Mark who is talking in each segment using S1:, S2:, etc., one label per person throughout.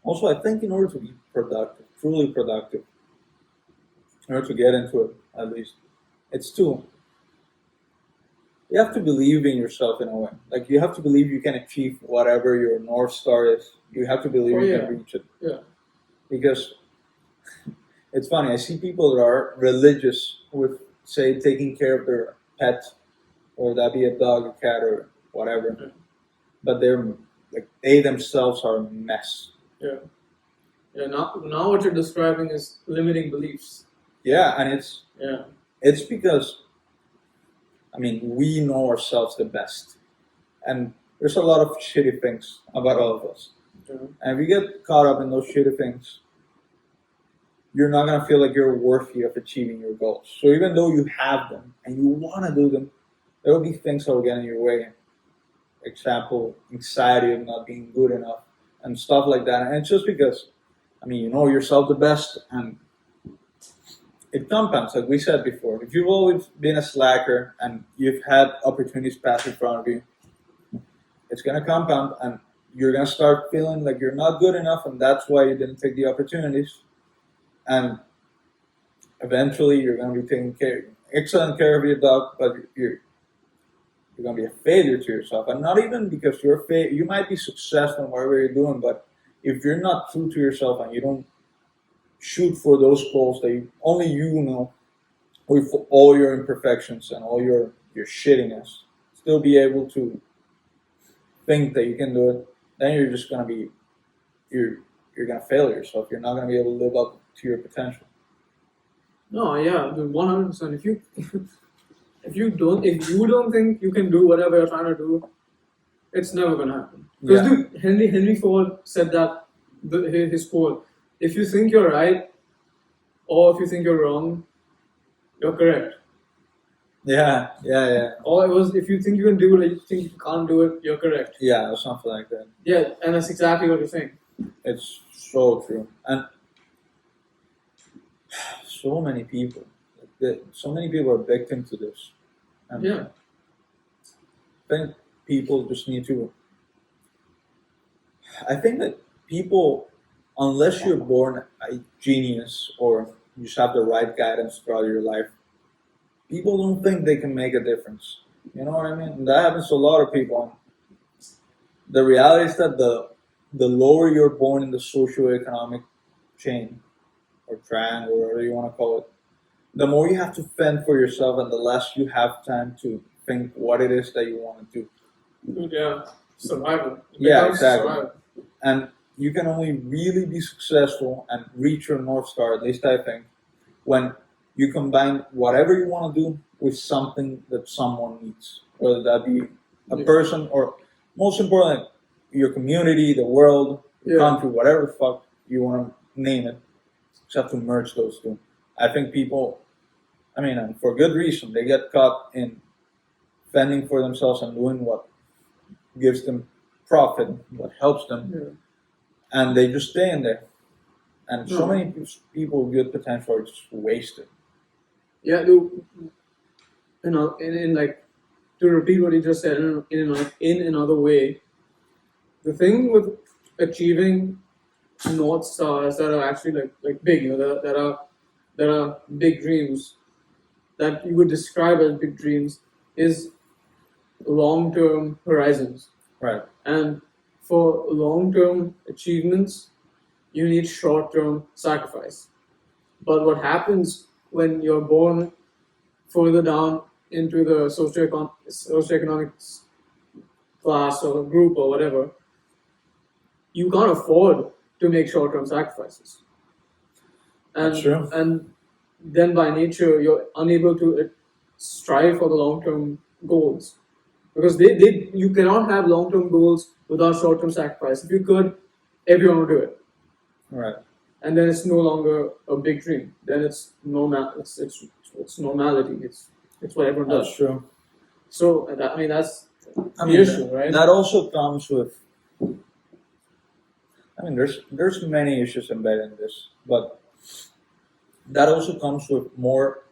S1: Also, I think in order to be productive, truly productive, in order to get into it, at least, it's too. You have to believe in yourself in a way. Like you have to believe you can achieve whatever your north star is. You have to believe
S2: Oh
S1: you can
S2: yeah,
S1: reach it.
S2: yeah,
S1: Because it's funny. I see people that are religious with, say, taking care of their pet, or that be a dog, a cat, or whatever.
S2: yeah,
S1: But they're like they themselves are a mess.
S2: yeah. Yeah. Now what you're describing is limiting beliefs.
S1: Yeah, and
S2: Yeah,
S1: it's because I mean we know ourselves the best, and there's a lot of shitty things about all of us.
S2: yeah,
S1: And if you get caught up in those shitty things, you're not gonna feel like you're worthy of achieving your goals. So even though you have them and you want to do them, there will be things that will get in your way. Example, anxiety of not being good enough and stuff like that. And it's just because, I mean, you know yourself the best, and it compounds, like we said before. If you've always been a slacker and you've had opportunities pass in front of you, it's gonna compound, and you're gonna start feeling like you're not good enough, and that's why you didn't take the opportunities. And eventually, you're gonna be taking excellent care of your dog, but you're gonna be a failure to yourself, and not even because you might be successful in whatever you're doing, but if you're not true to yourself and you don't shoot for those goals that only you know, with all your imperfections and all your shittiness, still be able to think that you can do it, then you're just gonna be you're you're gonna fail yourself. You're not gonna be able to live up to your potential.
S2: no, yeah, 100%. If you if you don't think you can do whatever you're trying to do, it's never gonna happen. Because
S1: Yeah,
S2: dude, Henry Ford said that his quote: "If you think you're right, or if you think you're wrong, you're correct."
S1: yeah.
S2: Or it was, if you think you can do it, or you think you can't do it, you're correct.
S1: Yeah, or something like that.
S2: Yeah, and that's exactly what you're saying.
S1: It's so true, and so many people, so many people are victim to this. And
S2: Yeah,
S1: I think people just need to. I think that people, unless you're born a genius or you just have the right guidance throughout your life, people don't think they can make a difference. You know what I mean? And that happens to a lot of people. The reality is that the lower you're born in the socioeconomic chain or triangle, whatever you want to call it, the more you have to fend for yourself, and the less you have time to think what it is that you want to do.
S2: yeah, survival. It
S1: Yeah,
S2: becomes
S1: exactly.
S2: survival.
S1: And you can only really be successful and reach your north star, at least I think, when you combine whatever you want to do with something that someone needs, whether that be a
S2: Yeah.
S1: person or, most importantly, your community, the world, the
S2: Yeah.
S1: country, whatever the fuck you want to name it. You just have to merge those two. I think people, I mean, and for good reason, they get caught in fending for themselves and doing what gives them profit, what helps them,
S2: Yeah.
S1: and they just stay in there. And so
S2: No.
S1: many people with good potential are just wasted.
S2: Yeah, dude. In like, to repeat what you just said in another way, the thing with achieving north stars that are actually like big, that are big dreams, that you would describe as big dreams, is long term horizons.
S1: Right.
S2: And for long term achievements, you need short term sacrifice. But what happens when you're born further down into the socioeconomic class or group or whatever, you can't afford to make short term sacrifices.
S1: That's true.
S2: And then by nature, you're unable to strive for the long term goals. Because you cannot have long term goals without short term sacrifice. If you could, everyone would do it.
S1: Right.
S2: And then it's no longer a big dream. Then it's normal. It's normality. It's what everyone does.
S1: That's true.
S2: So I mean that's
S1: I
S2: the
S1: mean,
S2: issue, right?
S1: that also comes with. I mean, there's many issues embedded in this, but that also comes with more.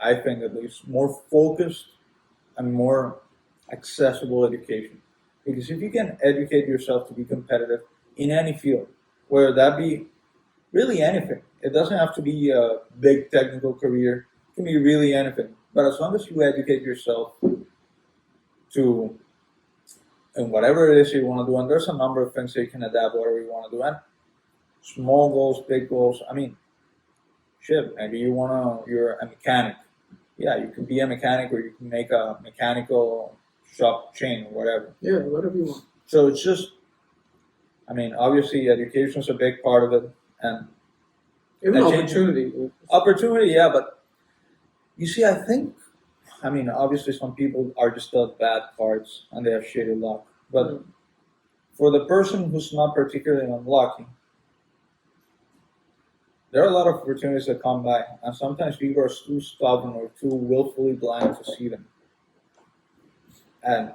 S1: I think at least more focused and more accessible education. Because if you can educate yourself to be competitive in any field, whether that be really anything. It doesn't have to be a big technical career. It can be really anything. But as long as you educate yourself to in whatever it is you want to do, and there's a number of things that you can adapt whatever you want to do, and small goals, big goals. I mean, shit, maybe you're a mechanic. Yeah, you can be a mechanic, or you can make a mechanical shop chain or whatever.
S2: Yeah, whatever you want.
S1: So it's just, I mean, obviously education is a big part of it, and
S2: Even
S1: I change-
S2: opportunity.
S1: opportunity, yeah. But you see, I think, I mean, obviously some people are just dealt bad cards and they have shitty luck. But
S2: Mm.
S1: for the person who's not particularly unlucky, there are a lot of opportunities that come by, and sometimes people are too stubborn or too willfully blind to see them. And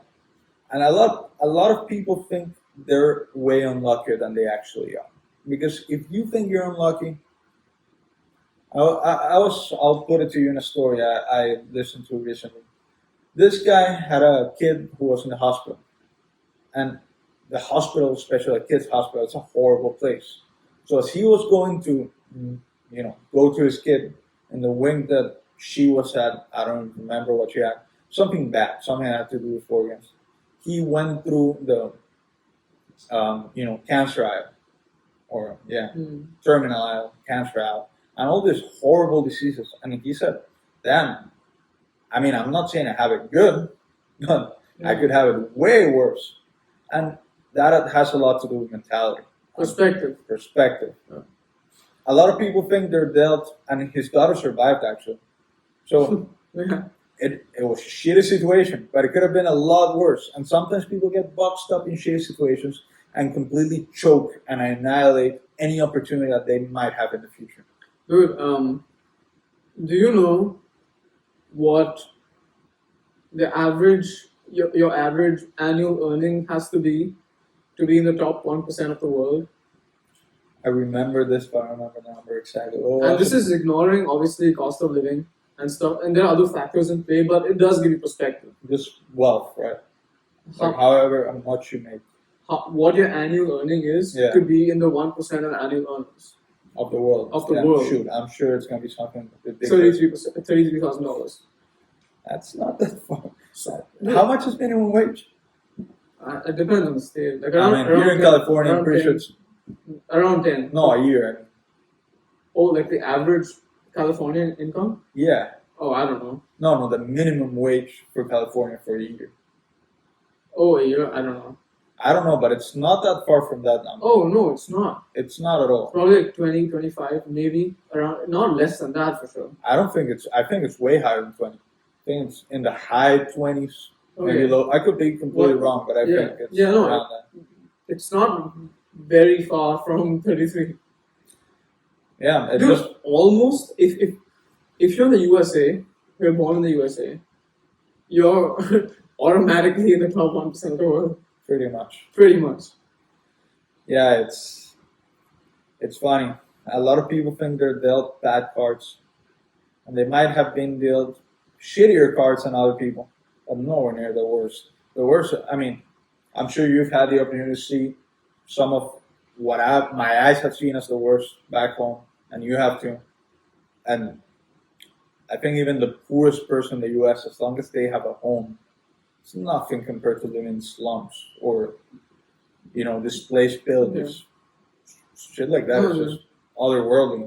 S1: a lot of people think they're way unluckier than they actually are. Because if you think you're unlucky, I'll put it to you in a story I listened to recently. This guy had a kid who was in the hospital, and the hospital, especially a kid's hospital, it's a horrible place. So as he was going to, go to his kid in the wing that she was at, I don't remember what she had, something bad, something that had to do with organs. He went through the, cancer aisle, or terminal aisle, cancer aisle, and all these horrible diseases. I mean, he said, "Damn, I mean, I'm not saying I have it good, but I could have it way worse." And that has a lot to do with mentality.
S2: Perspective.
S1: Yeah. A lot of people think they're dealt, and his daughter survived actually. So
S2: Yeah.
S1: it was a shitty situation, but it could have been a lot worse. And sometimes people get boxed up in shitty situations and completely choke and annihilate any opportunity that they might have in the future.
S2: Dude, do you know what the average your average annual earning has to be in the top 1% of the world?
S1: I remember this, but I don't remember the number exactly. Oh,
S2: And this is ignoring obviously cost of living and stuff, and there are other factors in play, but it does give you perspective.
S1: just wealth, right? Like however much you make
S2: What your annual earning is
S1: Yeah.
S2: to be in the 1% of annual earners.
S1: of the world.
S2: Of the world.
S1: Shoot, I'm sure it's gonna be something ridiculous.
S2: $33,000.
S1: That's not that far. How much is minimum wage?
S2: It depends on the state. Like
S1: Here in
S2: 10,
S1: California, I'm
S2: around
S1: pretty
S2: 10,
S1: sure it's
S2: around 10.
S1: no a year. I mean.
S2: Oh, like the average Californian income?
S1: Yeah.
S2: Oh, I don't know.
S1: No, the minimum wage for California for a year.
S2: Oh, a year? I don't know.
S1: I don't know, but it's not that far from that number.
S2: Oh, no, it's not.
S1: It's not at all.
S2: Probably like 20, 25, maybe. Around, not less than that for sure.
S1: I think it's way higher than 20. I think it's in the high 20s, maybe
S2: Okay.
S1: low. I could be completely
S2: Well,
S1: wrong, but I think it's
S2: yeah, no,
S1: around that.
S2: It's not very far from 33.
S1: Yeah, it
S2: Dude,
S1: just
S2: almost, if you're in the USA, you're born in the USA, you're automatically in the top 1% of the world.
S1: pretty much.
S2: Pretty much.
S1: Yeah, it's funny. A lot of people think they're dealt bad cards, and they might have been dealt shittier cards than other people, but nowhere near the worst. The worst. I mean, I'm sure you've had the opportunity to see some of what my eyes have seen as the worst back home, and you have too. And I think even the poorest person in the U.S., as long as they have a home, it's nothing compared to living in slums or, displaced villages. Shit like that is just otherworldly.